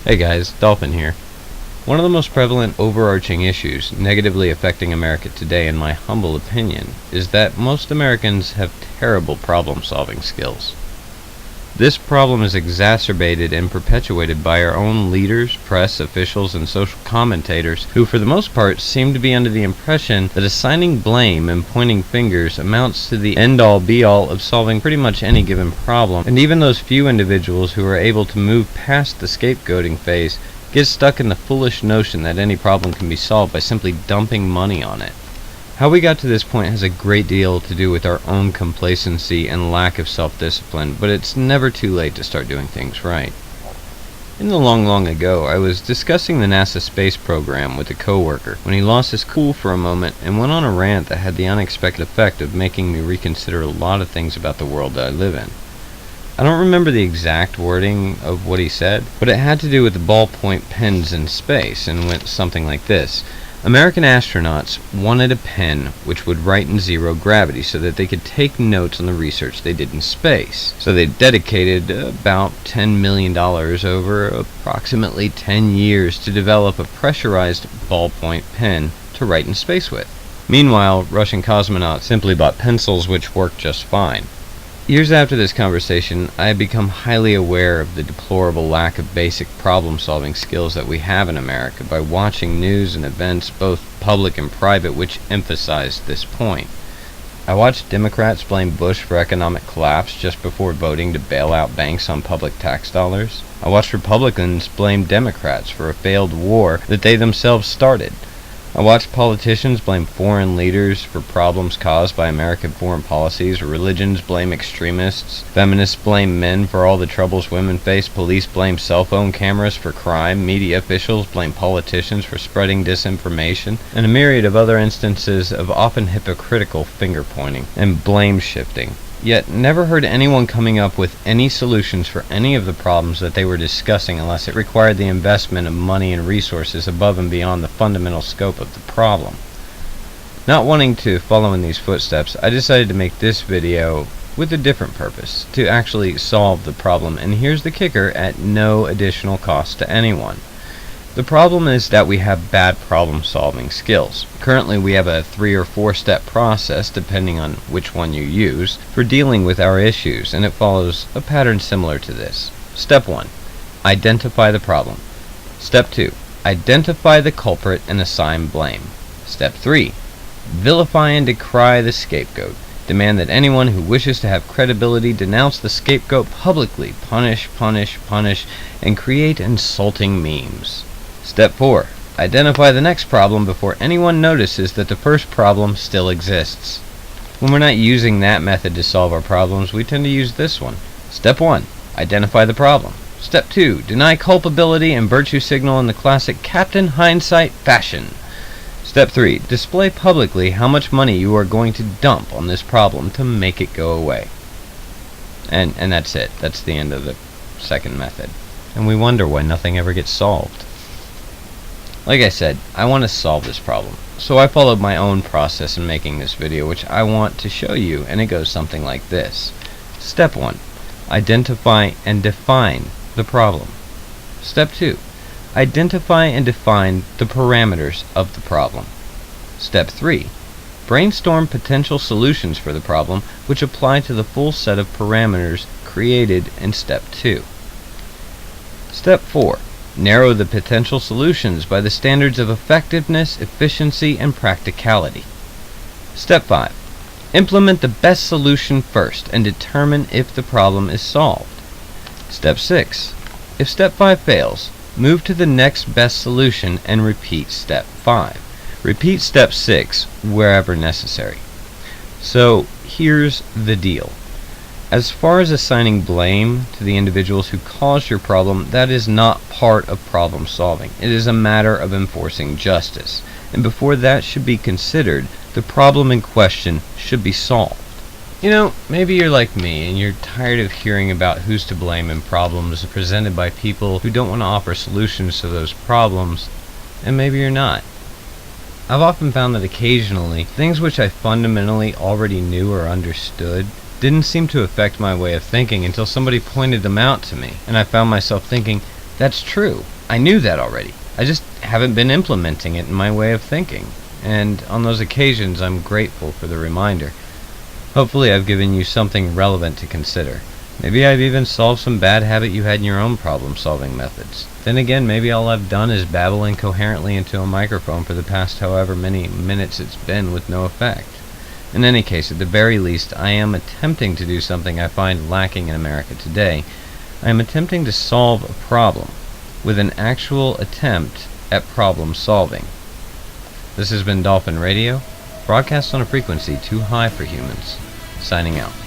Hey guys, Dolphin here. One of the most prevalent overarching issues negatively affecting America today, in my humble opinion, is that most Americans have terrible problem-solving skills. This problem is exacerbated and perpetuated by our own leaders, press, officials, and social commentators who, for the most part, seem to be under the impression that assigning blame and pointing fingers amounts to the end-all be-all of solving pretty much any given problem, and even those few individuals who are able to move past the scapegoating phase get stuck in the foolish notion that any problem can be solved by simply dumping money on it. How we got to this point has a great deal to do with our own complacency and lack of self-discipline, but it's never too late to start doing things right. In the long ago, I was discussing the NASA space program with a coworker when he lost his cool for a moment and went on a rant that had the unexpected effect of making me reconsider a lot of things about the world that I live in. I don't remember the exact wording of what he said, but it had to do with the ballpoint pens in space and went something like this. American astronauts wanted a pen which would write in zero gravity so that they could take notes on the research they did in space. So they dedicated about $10 million over approximately 10 years to develop a pressurized ballpoint pen to write in space with. Meanwhile, Russian cosmonauts simply bought pencils which worked just fine. Years after this conversation, I had become highly aware of the deplorable lack of basic problem-solving skills that we have in America by watching news and events, both public and private, which emphasized this point. I watched Democrats blame Bush for economic collapse just before voting to bail out banks on public tax dollars. I watched Republicans blame Democrats for a failed war that they themselves started. I watched politicians blame foreign leaders for problems caused by American foreign policies, religions blame extremists, feminists blame men for all the troubles women face, police blame cell phone cameras for crime, media officials blame politicians for spreading disinformation, and a myriad of other instances of often hypocritical finger-pointing and blame-shifting. Yet never heard anyone coming up with any solutions for any of the problems that they were discussing unless it required the investment of money and resources above and beyond the fundamental scope of the problem. Not wanting to follow in these footsteps, I decided to make this video with a different purpose, to actually solve the problem, and here's the kicker, at no additional cost to anyone. The problem is that we have bad problem-solving skills. Currently, we have a 3 or 4 step process, depending on which one you use, for dealing with our issues, and it follows a pattern similar to this. Step 1. Identify the problem. Step 2. Identify the culprit and assign blame. Step 3. Vilify and decry the scapegoat. Demand that anyone who wishes to have credibility denounce the scapegoat publicly. Punish, and create insulting memes. Step 4. Identify the next problem before anyone notices that the first problem still exists. When we're not using that method to solve our problems, we tend to use this one. Step 1. Identify the problem. Step 2. Deny culpability and virtue signal in the classic Captain Hindsight fashion. Step 3. Display publicly how much money you are going to dump on this problem to make it go away. And that's it. That's the end of the second method. And we wonder why nothing ever gets solved. Like I said, I want to solve this problem, so I followed my own process in making this video, which I want to show you, and it goes something like this. Step 1. Identify and define the problem. Step 2. Identify and define the parameters of the problem. Step 3. Brainstorm potential solutions for the problem, which apply to the full set of parameters created in Step 2. Step 4. Narrow the potential solutions by the standards of effectiveness, efficiency, and practicality. Step 5. Implement the best solution first and determine if the problem is solved. Step 6. If Step 5 fails, move to the next best solution and repeat Step 5. Repeat Step 6 wherever necessary. So here's the deal. As far as assigning blame to the individuals who caused your problem, that is not part of problem solving. It is a matter of enforcing justice. And before that should be considered, the problem in question should be solved. You know, maybe you're like me and you're tired of hearing about who's to blame and problems presented by people who don't want to offer solutions to those problems, and maybe you're not. I've often found that occasionally, things which I fundamentally already knew or understood didn't seem to affect my way of thinking until somebody pointed them out to me, and I found myself thinking, that's true. I knew that already. I just haven't been implementing it in my way of thinking. And on those occasions, I'm grateful for the reminder. Hopefully I've given you something relevant to consider. Maybe I've even solved some bad habit you had in your own problem-solving methods. Then again, maybe all I've done is babble incoherently into a microphone for the past however many minutes it's been with no effect. In any case, at the very least, I am attempting to do something I find lacking in America today. I am attempting to solve a problem with an actual attempt at problem solving. This has been Dolphin Radio, broadcast on a frequency too high for humans. Signing out.